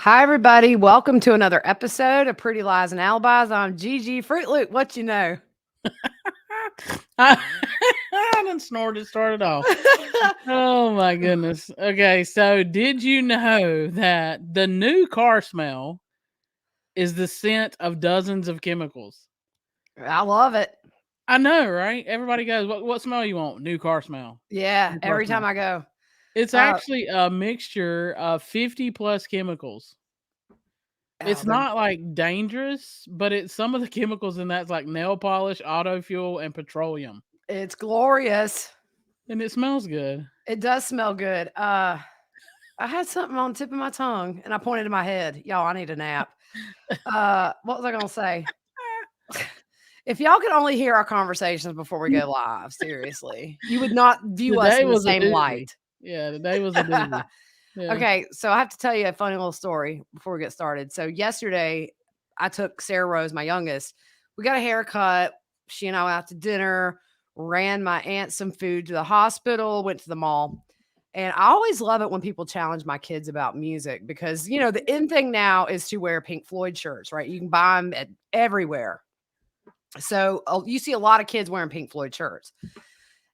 Hi, everybody. Welcome to another episode of Pretty Lies and Alibis. I'm Gigi Fruit Loop. What you know? I, I done snorted started off. Oh my goodness. Okay, so did you know that the new car smell is the scent of dozens of chemicals? I love it. I know, right? Everybody goes, what smell you want? New car smell. Yeah, New car every time smell. I go. It's Uh, actually a mixture of 50 plus chemicals. oh, It's not like dangerous, but it's some of the chemicals in that's like nail polish, auto fuel, and petroleum. it's glorious. And it smells good. It does smell good. I had something on the tip of my tongue and I pointed to my head. Y'all, I need a nap. What was I going to say? If y'all could only hear our conversations before we go live, seriously, you would not view us Today in the was a same doozy. light. Yeah, today was a doozy. Yeah. Okay, so I have to tell you a funny little story before we get started. So yesterday, I took Sarah Rose, my youngest. We got a haircut. She and I went out to dinner, ran my aunt some food to the hospital, went to the mall. And I always love it when people challenge my kids about music because, the in thing now is to wear Pink Floyd shirts, right? You can buy them everywhere. So you see a lot of kids wearing Pink Floyd shirts.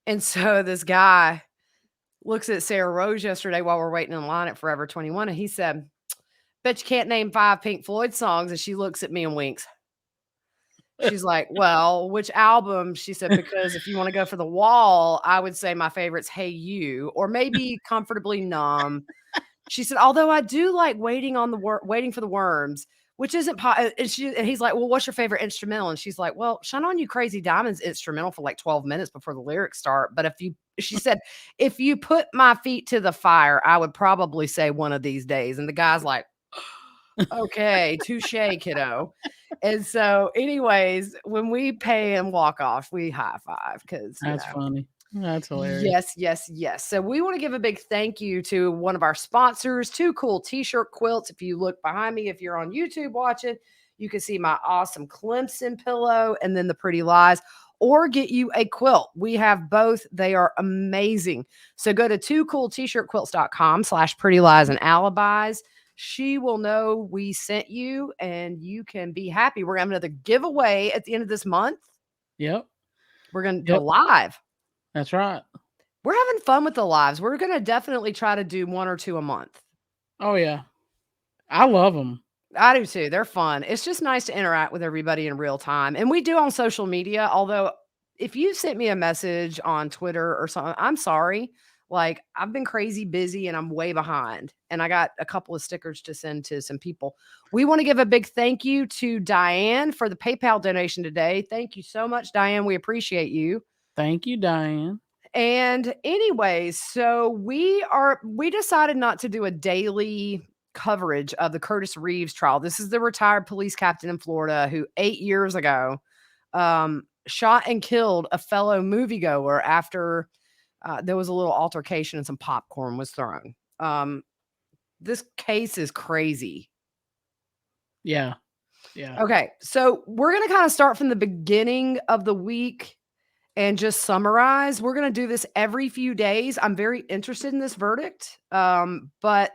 And so this guy looks at Sarah Rose yesterday while we're waiting in line at Forever 21, and he said, "Bet you can't name 5 Pink Floyd songs." And she looks at me and winks. She's like, "Well, which album?" She said, "Because if you want to go for the wall, I would say my favorite's Hey You, or maybe Comfortably Numb." She said, "Although I do like Waiting for the Worms, which isn't and he's like, "Well, what's your favorite instrumental?" And she's like, "Well, Shine On You Crazy Diamond's instrumental for like 12 minutes before the lyrics start, but she said, "If you put my feet to the fire, I would probably say One of These Days." And the guy's like, "Okay, touche, kiddo." And so, anyways, when we pay and walk off, we high five because, That's funny. That's hilarious. Yes, yes, yes. So we want to give a big thank you to one of our sponsors, Two Cool T-shirt quilts. If you look behind me, if you're on YouTube watching, you can see my awesome Clemson pillow and then the Pretty Lies, or get you a quilt. We have both. They are amazing. So go to twocooltshirtquilts.com/pretty lies and alibis. She will know we sent you and you can be happy. We're going to have another giveaway at the end of this month. Yep. We're going to go Yep. live. That's right. We're having fun with the lives. We're going to definitely try to do 1 or 2 a month. Oh yeah. I love them. I do too. They're fun. It's just nice to interact with everybody in real time. And we do on social media. Although, if you sent me a message on Twitter or something, I'm sorry. Like, I've been crazy busy and I'm way behind. And I got a couple of stickers to send to some people. We want to give a big thank you to Diane for the PayPal donation today. Thank you so much, Diane. We appreciate you. Thank you, Diane. And anyways, so we decided not to do a daily coverage of the Curtis Reeves trial. This is the retired police captain in Florida who 8 years ago shot and killed a fellow moviegoer after there was a little altercation and some popcorn was thrown. This case is crazy. Yeah. Yeah. Okay, so we're going to kind of start from the beginning of the week and just summarize. We're going to do this every few days. I'm very interested in this verdict, but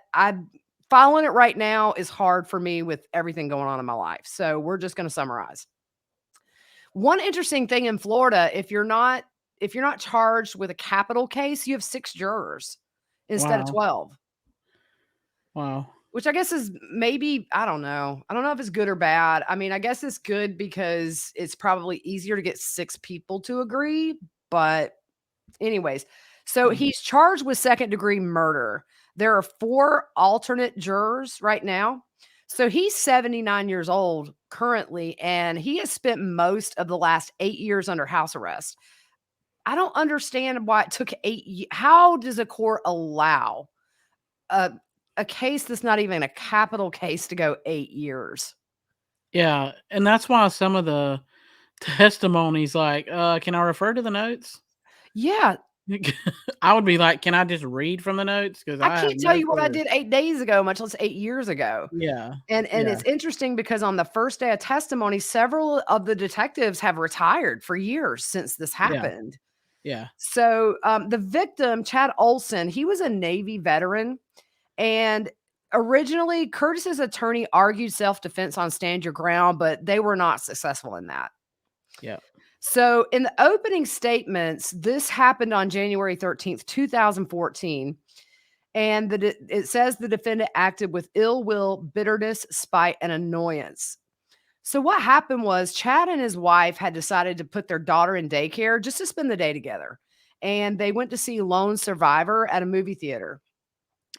following it right now is hard for me with everything going on in my life. So we're just going to summarize. One interesting thing in Florida, if you're not charged with a capital case, you have 6 jurors instead of Wow. 12. Wow. Which I guess is maybe, I don't know. I don't know if it's good or bad. I mean, I guess it's good because it's probably easier to get 6 people to agree. But anyways, so he's charged with second-degree murder. There are 4 alternate jurors right now. So he's 79 years old currently, and he has spent most of the last 8 years under house arrest. I don't understand why it took 8 years. How does a court allow a case that's not even a capital case to go 8 years? Yeah, and that's why some of the testimonies like, can I refer to the notes? Yeah, I would be like, can I just read from the notes? Because I I have can't tell no you what I clue. did 8 days ago, much less 8 years ago. Yeah. And Yeah. it's interesting because on the first day of testimony, several of the detectives have retired for years since this Yeah. happened. Yeah. So, the victim, Chad Oulson, he was a Navy veteran, and Originally, Curtis's attorney argued self-defense on stand your ground, but they were not successful in that. Yeah. So, in the opening statements, this happened on January 13th, 2014. And it says the defendant acted with ill will, bitterness, spite, and annoyance. So, what happened was Chad and his wife had decided to put their daughter in daycare just to spend the day together. And they went to see Lone Survivor at a movie theater.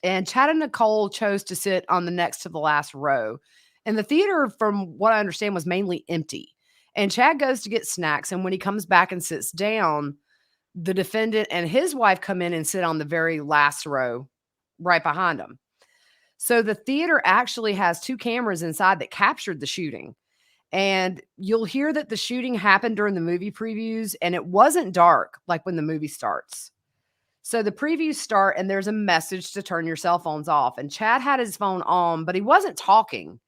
And Chad and Nicole chose to sit on the next to the last row. And the theater, from what I understand, was mainly empty. And Chad goes to get snacks. And when he comes back and sits down, the defendant and his wife come in and sit on the very last row right behind him. So the theater actually has two cameras inside that captured the shooting. And you'll hear that the shooting happened during the movie previews, and it wasn't dark like when the movie starts. So the previews start, and there's a message to turn your cell phones off. And Chad had his phone on, but he wasn't talking.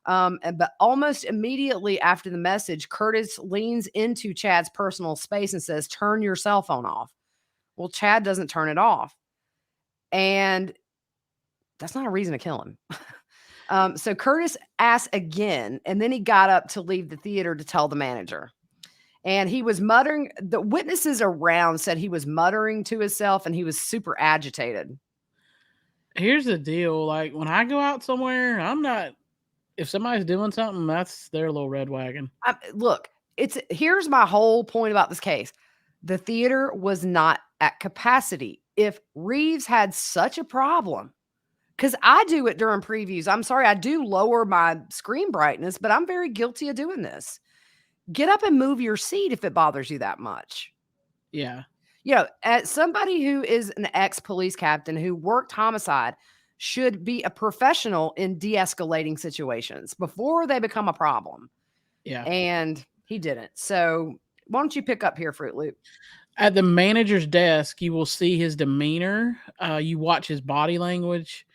But almost immediately after the message, Curtis leans into Chad's personal space and says, "Turn your cell phone off." Well, Chad doesn't turn it off. And that's not a reason to kill him. So Curtis asked again, and then he got up to leave the theater to tell the manager. And he was muttering. The witnesses around said he was muttering to himself and he was super agitated. Here's the deal. Like when I go out somewhere, I'm not. If somebody's doing something, that's their little red wagon. Look, here's my whole point about this case. The theater was not at capacity. If Reeves had such a problem, because I do it during previews. I'm sorry, I do lower my screen brightness, but I'm very guilty of doing this. Get up and move your seat if it bothers you that much. Yeah. As somebody who is an ex-police captain who worked homicide should be a professional in de-escalating situations before they become a problem. Yeah. And he didn't. So why don't you pick up here, Fruit Loop? At the manager's desk, you will see his demeanor. You watch his body language.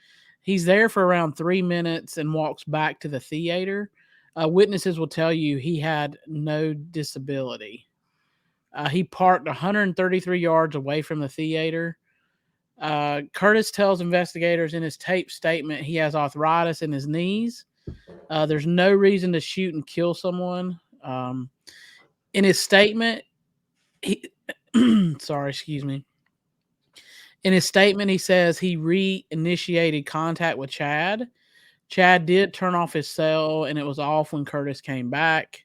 He's there for around 3 minutes and walks back to the theater. Witnesses will tell you he had no disability. He parked 133 yards away from the theater. Curtis tells investigators in his tape statement he has arthritis in his knees. There's no reason to shoot and kill someone. In his statement, excuse me. In his statement, he says he reinitiated contact with Chad. Chad did turn off his cell, and it was off when Curtis came back.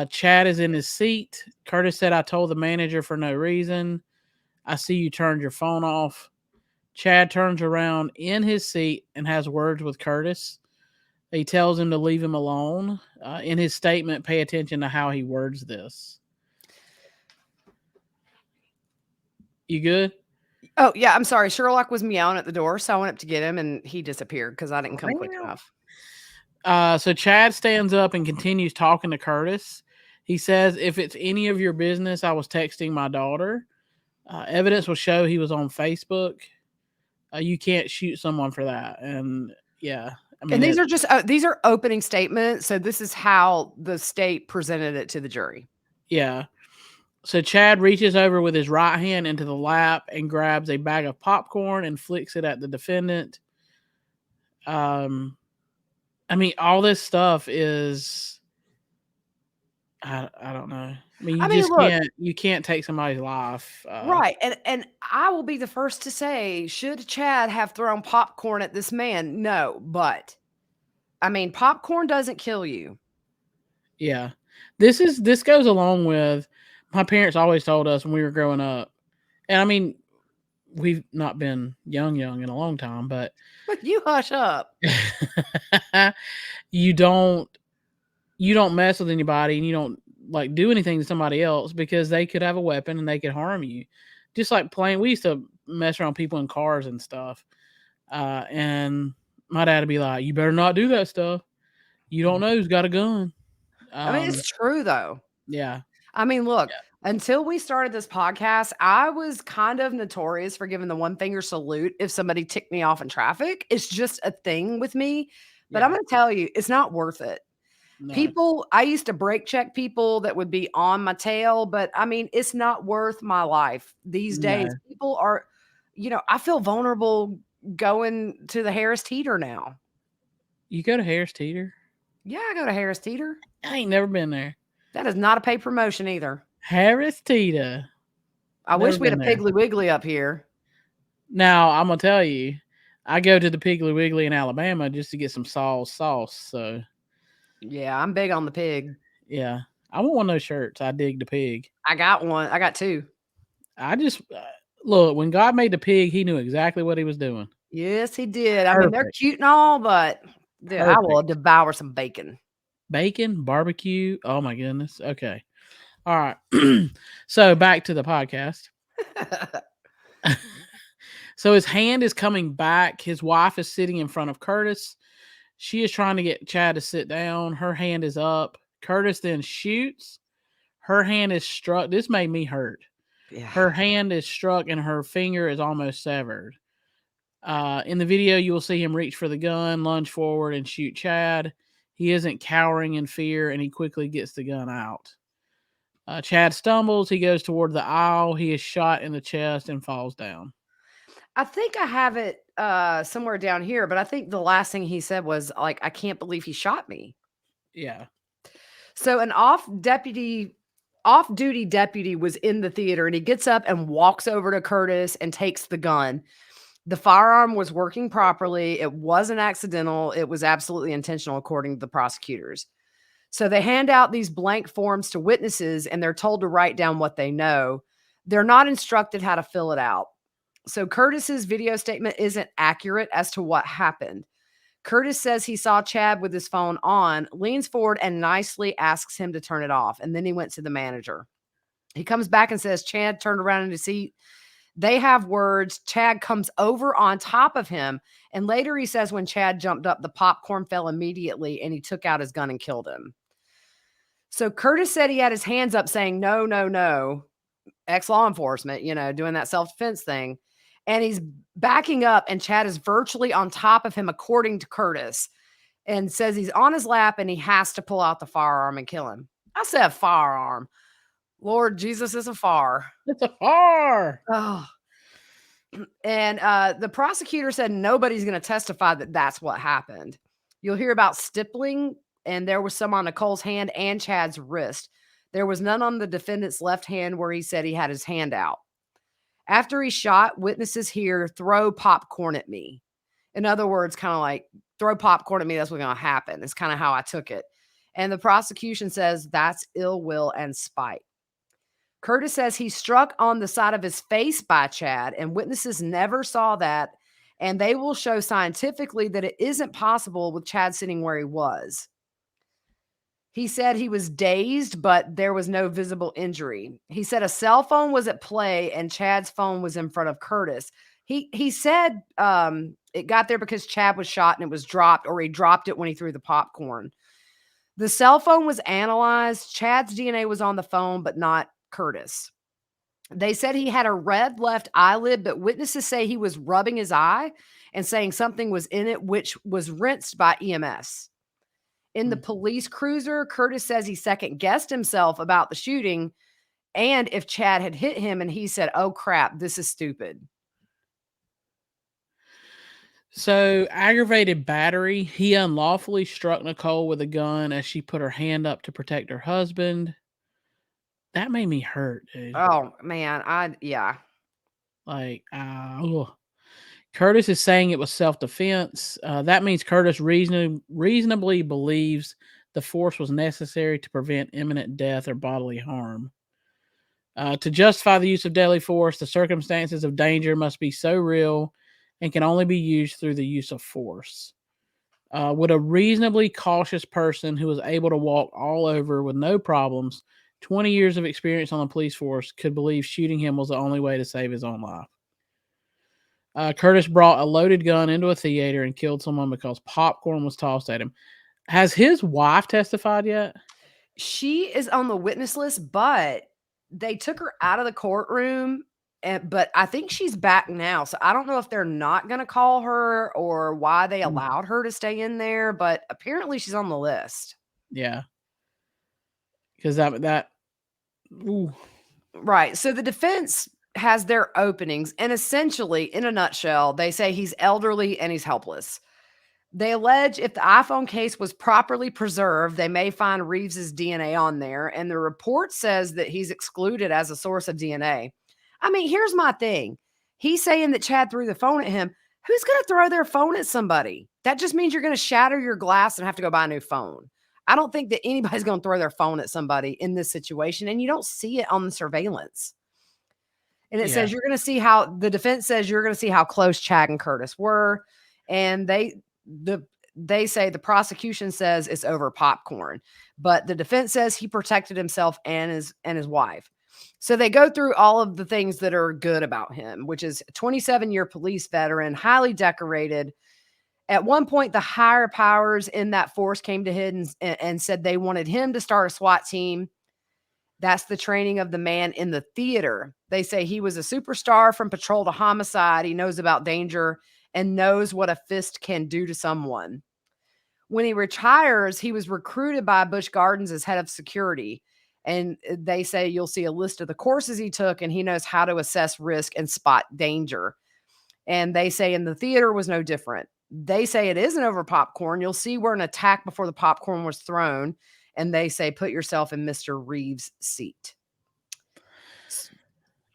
Chad is in his seat. Curtis said, "I told the manager for no reason. I see you turned your phone off." Chad turns around in his seat and has words with Curtis. He tells him to leave him alone. In his statement, pay attention to how he words this. You good? Oh, yeah, I'm sorry. Sherlock was meowing at the door, so I went up to get him, and he disappeared because I didn't come quick enough. So Chad stands up and continues talking to Curtis. He says, "If it's any of your business, I was texting my daughter. Evidence will show he was on Facebook. You can't shoot someone for that." And yeah, I mean, And these are opening statements. So this is how the state presented it to the jury. Yeah. So Chad reaches over with his right hand into the lap and grabs a bag of popcorn and flicks it at the defendant. I mean, all this stuff is, I don't know. I mean, Look, you can't take somebody's life. right. And I will be the first to say, should Chad have thrown popcorn at this man? No, but I mean, popcorn doesn't kill you. Yeah. This goes along with my parents always told us when we were growing up. And I mean, we've not been young in a long time, but You hush up. you don't mess with anybody and you don't like do anything to somebody else because they could have a weapon and they could harm you. Just like we used to mess around people in cars and stuff. And my dad would be like, "You better not do that stuff. You don't know who's got a gun." I mean, it's true though. Yeah. I mean, look, until we started this podcast, I was kind of notorious for giving the one finger salute if somebody ticked me off in traffic. It's just a thing with me. But I'm going to tell you, it's not worth it. No. I used to brake check people that would be on my tail, but I mean, it's not worth my life these days. People are, I feel vulnerable going to the Harris Teeter now. You go to Harris Teeter? Yeah, I go to Harris Teeter. I ain't never been there. That is not a paid promotion either. Harris Teeter. I Never wish we had been a there. Piggly Wiggly up here. Now, I'm gonna tell you, I go to the Piggly Wiggly in Alabama just to get some sauce. So, Yeah, I'm big on the pig. yeah, I want one of those shirts. I dig the pig. I got one. I got two. I just look, when God made the pig, He knew exactly what He was doing. Yes, he did. I mean, they're Perfect, cute and all, but dude, I will perfect. devour some bacon. Bacon, barbecue. Oh my goodness. Okay, all right. So back to the podcast. So his hand is coming back. His wife is sitting in front of Curtis. She is trying to get Chad to sit down. Her hand is up. Curtis then shoots. Her hand is struck. This made me hurt. Yeah. Her hand is struck and her finger is almost severed. In the video, you will see him reach for the gun, lunge forward, and shoot Chad. He isn't cowering in fear, and he quickly gets the gun out. Chad stumbles. He goes toward the aisle. He is shot in the chest and falls down. I think I have it somewhere down here, but I think the last thing he said was like, I can't believe he shot me. Yeah. So an off-duty deputy was in the theater and he gets up and walks over to Curtis and takes the gun. The firearm was working properly. It wasn't accidental. It was absolutely intentional, according to the prosecutors. So they hand out these blank forms to witnesses and they're told to write down what they know. They're not instructed how to fill it out. So Curtis's video statement isn't accurate as to what happened. Curtis says he saw Chad with his phone on, leans forward and nicely asks him to turn it off. And then he went to the manager. He comes back and says Chad turned around in his seat. They have words. Chad comes over on top of him. And later he says when Chad jumped up, the popcorn fell immediately and he took out his gun and killed him. So Curtis said he had his hands up saying, no, no, no, ex-law enforcement, doing that self-defense thing. And he's backing up and Chad is virtually on top of him, according to Curtis, and says he's on his lap and he has to pull out the firearm and kill him. I said firearm. Lord Jesus is a far. It's a far. Oh. And the prosecutor said nobody's going to testify that that's what happened. You'll hear about stippling, and there was some on Nicole's hand and Chad's wrist. There was none on the defendant's left hand where he said he had his hand out. After he shot, witnesses here throw popcorn at me. In other words, kind of like throw popcorn at me. That's what's going to happen. It's kind of how I took it. And the prosecution says that's ill will and spite. Curtis says he struck on the side of his face by Chad, and witnesses never saw that. And they will show scientifically that it isn't possible with Chad sitting where he was. He said he was dazed, but there was no visible injury. He said a cell phone was at play and Chad's phone was in front of Curtis. He said it got there because Chad was shot and it was dropped, or he dropped it when he threw the popcorn. The cell phone was analyzed. Chad's DNA was on the phone, but not Curtis. They said he had a red left eyelid, but witnesses say he was rubbing his eye and saying something was in it, which was rinsed by EMS. In the police cruiser, Curtis says he second guessed himself about the shooting and if Chad had hit him, and he said, oh crap, this is stupid. So, aggravated battery. He unlawfully struck Nicole with a gun as she put her hand up to protect her husband. That made me hurt, dude. Oh man, yeah. Like, Curtis is saying it was self-defense. That means Curtis reasonably believes the force was necessary to prevent imminent death or bodily harm. To justify the use of deadly force, the circumstances of danger must be so real and can only be used through the use of force. Would a reasonably cautious person who was able to walk all over with no problems, 20 years of experience on the police force, could believe shooting him was the only way to save his own life? Curtis brought a loaded gun into a theater and killed someone because popcorn was tossed at him. Has his wife testified yet? She is on the witness list, but they took her out of the courtroom. But I think she's back now. So I don't know if they're not going to call her or why they allowed her to stay in there. But apparently she's on the list. Yeah. Because that ooh. Right. So the defense has their openings, and essentially, in a nutshell, they say he's elderly and he's helpless. They allege if the iPhone case was properly preserved, they may find Reeves's DNA on there, and the report says that he's excluded as a source of DNA. I mean, here's my thing. He's saying that Chad threw the phone at him. Who's going to throw their phone at somebody? That just means you're going to shatter your glass and have to go buy a new phone. I don't think that anybody's going to throw their phone at somebody in this situation, and you don't see it on the surveillance. And it says you're going to see how the defense says you're going to see how close Chad and Curtis were, and they say the prosecution says it's over popcorn, but the defense says he protected himself and his wife. So they go through all of the things that are good about him, which is a 27-year police veteran, highly decorated. At one point, the higher powers in that force came to him and said they wanted him to start a SWAT team. That's the training of the man in the theater. They say he was a superstar from patrol to homicide. He knows about danger and knows what a fist can do to someone. When he retires, he was recruited by Busch Gardens as head of security. And they say you'll see a list of the courses he took, and he knows how to assess risk and spot danger. And they say in the theater was no different. They say it isn't over popcorn. You'll see where an attack before the popcorn was thrown. And they say, put yourself in Mr. Reeves' seat.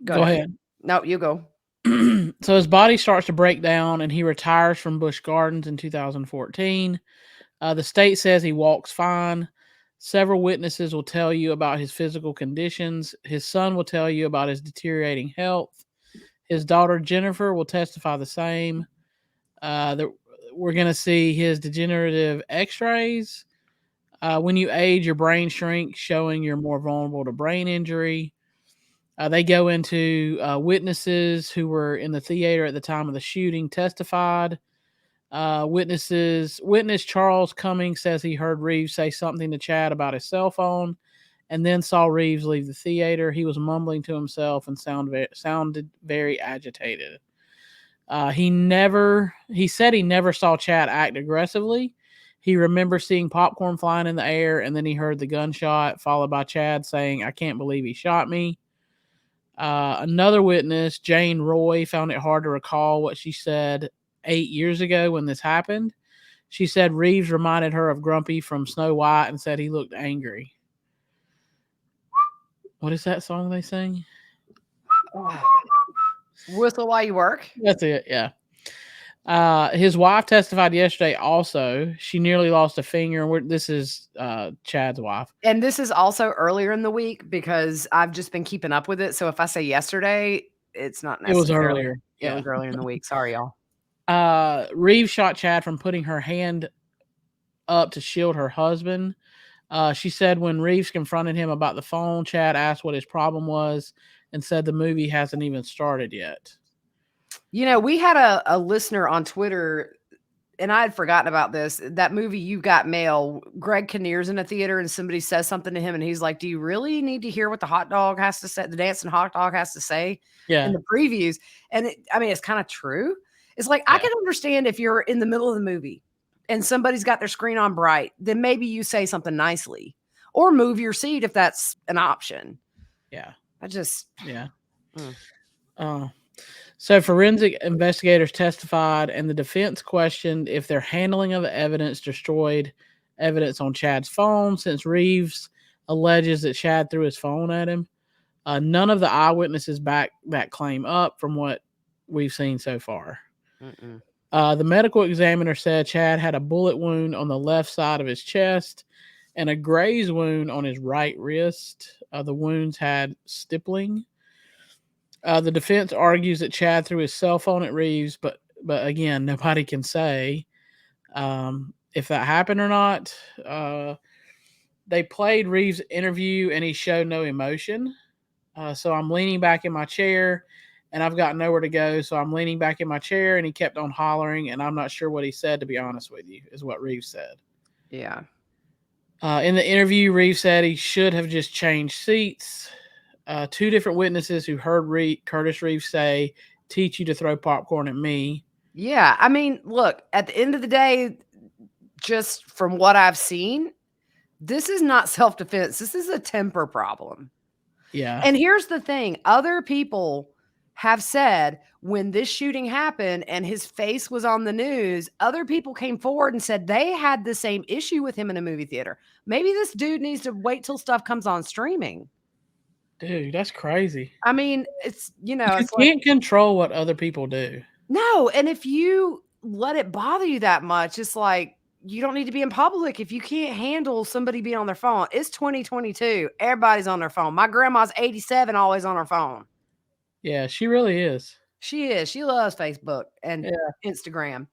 Go ahead. No, you go. So his body starts to break down and he retires from Busch Gardens in 2014. The state says he walks fine. Several witnesses will tell you about his physical conditions. His son will tell you about his deteriorating health. His daughter, Jennifer, will testify the same. We're going to see his degenerative x-rays. When you age, your brain shrinks, showing you're more vulnerable to brain injury. They go into witnesses who were in the theater at the time of the shooting testified. Witness Charles Cummings says he heard Reeves say something to Chad about his cell phone and then saw Reeves leave the theater. He was mumbling to himself and sounded very agitated. He said he never saw Chad act aggressively. He remembers seeing popcorn flying in the air, and then he heard the gunshot, followed by Chad saying, "I can't believe he shot me." Another witness, Jane Roy, found it hard to recall what she said 8 years ago when this happened. She said Reeves reminded her of Grumpy from Snow White and said he looked angry. What is that song they sing? Whistle while you work. That's it, yeah. His wife testified yesterday also. She nearly lost a finger. This is Chad's wife. And this is also earlier in the week because I've just been keeping up with it. So if I say yesterday, it's not necessarily. It was earlier. Yeah. It was earlier in the week. Sorry, y'all. Reeves shot Chad from putting her hand up to shield her husband. She said when Reeves confronted him about the phone, Chad asked what his problem was and said the movie hasn't even started yet. You know, we had a listener on Twitter, and I had forgotten about this. That movie, You Got Mail, Greg Kinnear's in a theater, and somebody says something to him, and he's like, do you really need to hear what the hot dog has to say, the dancing hot dog has to say in the previews? And it's kind of true. It's like, I can understand if you're in the middle of the movie and somebody's got their screen on bright, then maybe you say something nicely or move your seat if that's an option. Yeah. So forensic investigators testified and the defense questioned if their handling of the evidence destroyed evidence on Chad's phone since Reeves alleges that Chad threw his phone at him. None of the eyewitnesses back that claim up from what we've seen so far. The medical examiner said Chad had a bullet wound on the left side of his chest and a graze wound on his right wrist. The wounds had stippling. The defense argues that Chad threw his cell phone at Reeves, but again, nobody can say if that happened or not. They played Reeves' interview, and he showed no emotion. So I'm leaning back in my chair, and I've got nowhere to go. So I'm leaning back in my chair, and he kept on hollering, and I'm not sure what he said, to be honest with you, is what Reeves said. Yeah. In the interview, Reeves said he should have just changed seats. Two different witnesses who heard Curtis Reeves say, teach you to throw popcorn at me. Yeah. I mean, look, at the end of the day, just from what I've seen, this is not self-defense. This is a temper problem. Yeah. And here's the thing. Other people have said when this shooting happened and his face was on the news, other people came forward and said they had the same issue with him in a movie theater. Maybe this dude needs to wait till stuff comes on streaming. Dude, that's crazy. I mean, it's, You it's like, can't control what other people do. no. And if you let it bother you that much, it's like, you don't need to be in public if you can't handle somebody being on their phone. It's 2022. Everybody's on their phone. My grandma's 87, always on her phone. Yeah, she really is. She is. She loves Facebook and Yeah. Instagram.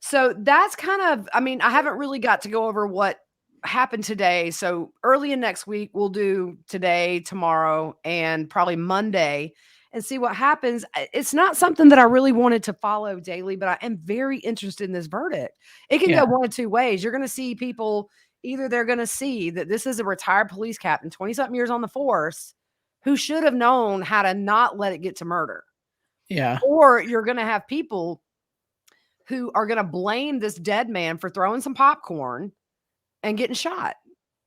So that's kind of, I mean, I haven't really got to go over what happened today. So early in next week, we'll do today, tomorrow, and probably Monday and see what happens. It's not something that I really wanted to follow daily, but I am very interested in this verdict. It can Yeah. go one of two ways. You're going to see people, either they're going to see that this is a retired police captain, 20 something years on the force, who should have known how to not let it get to murder. Yeah. Or you're going to have people who are going to blame this dead man for throwing some popcorn and getting shot.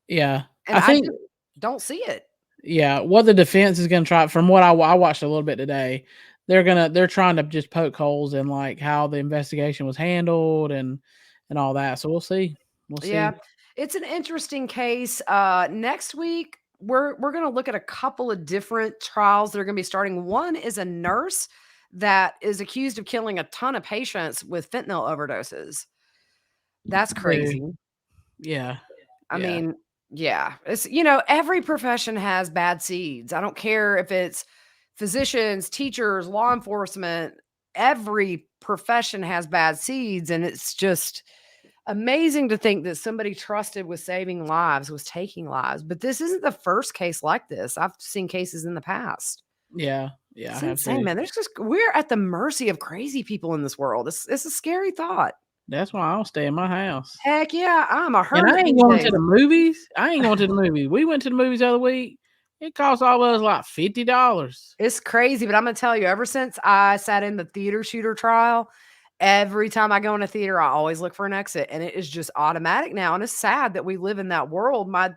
Yeah. And I I think just don't see it. yeah, what the defense is gonna try from what I watched a little bit today, they're trying to just poke holes in, like, how the investigation was handled and all that, so we'll see. We'll Yeah. see. It's an interesting case. Next week, we're going to look at a couple of different trials that are going to be starting. One is a nurse that is accused of killing a ton of patients with fentanyl overdoses. That's Dude, crazy. yeah. I Yeah. mean, yeah, it's, every profession has bad seeds. I don't care if it's physicians, teachers, law enforcement, every profession has bad seeds. And it's just amazing to think that somebody trusted with saving lives was taking lives. But this isn't the first case like this. I've seen cases in the past. Yeah. Yeah, I It's have insane, too. man. We're at the mercy of crazy people in this world. It's a scary thought. That's why I'll stay in my house. Heck yeah, I'm a And I hermit ain't these going to days. the movies. I ain't going to the movies. We went to the movies the other week. It cost all of us, like, $50. It's crazy, but I'm gonna tell you, ever since I sat in the theater shooter trial, every time I go in a theater, I always look for an exit, and it is just automatic now. And it's sad that we live in that world. My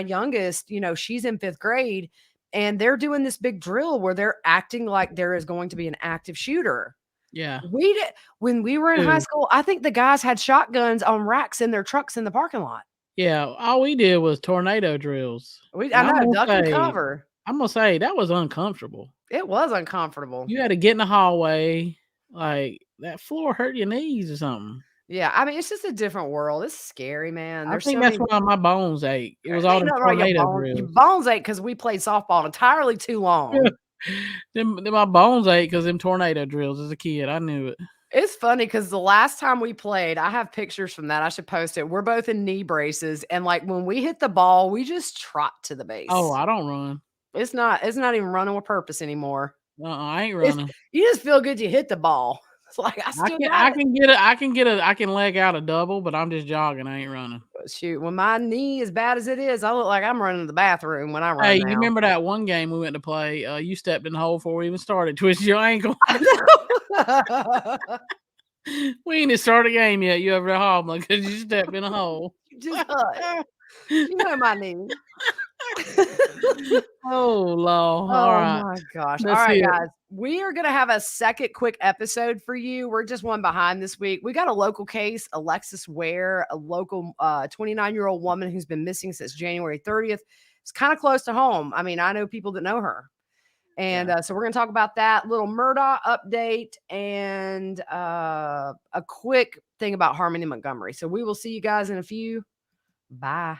youngest, she's in 5th grade, and they're doing this big drill where they're acting like there is going to be an active shooter. Yeah. We did when we were in high Dude, school, I think the guys had shotguns on racks in their trucks in the parking lot. yeah, all we did was tornado drills, I and know, duck and cover. I'm gonna say that was uncomfortable. It was uncomfortable. You had to get in the hallway, like, that floor hurt your knees or something. Yeah, I mean, it's just a different world. It's scary, man. I There's think so that's many. why my bones ache. It was There all ain't them nothing wrong with tornado your drills. bones ache because we played softball entirely too long. Them my bones ache because them tornado drills as a kid, I knew it. It's funny because the last time we played, I have pictures from that. I should post it. We're both in knee braces, and like when we hit the ball, we just trot to the Oh, base. I don't run. It's not even running with purpose anymore. I ain't It's running. you just feel good you hit the ball. It's like I I still can got I it. can get a I can leg out a double, but I'm just jogging, I ain't running. Shoot, when my knee as bad as it is, I look like I'm running to the bathroom when I Hey, run you now. remember that one game we went to play, you stepped in the hole before we even started, twisted your ankle. I know. We ain't even started a game yet, you over there hobbling because you stepped in a hole. You just hush. You know my knee. Oh, Lord. Oh Alright. my gosh. All That's right, it. guys. We are going to have a second quick episode for you. We're just one behind this week. We got a local case, Alexis Ware, a local 29-year-old woman who's been missing since January 30th. It's kind of close to home. I mean, I know people that know her. And Yeah. so we're going to talk about that little Murdaugh update and a quick thing about Harmony Montgomery. So we will see you guys in a few. Bye.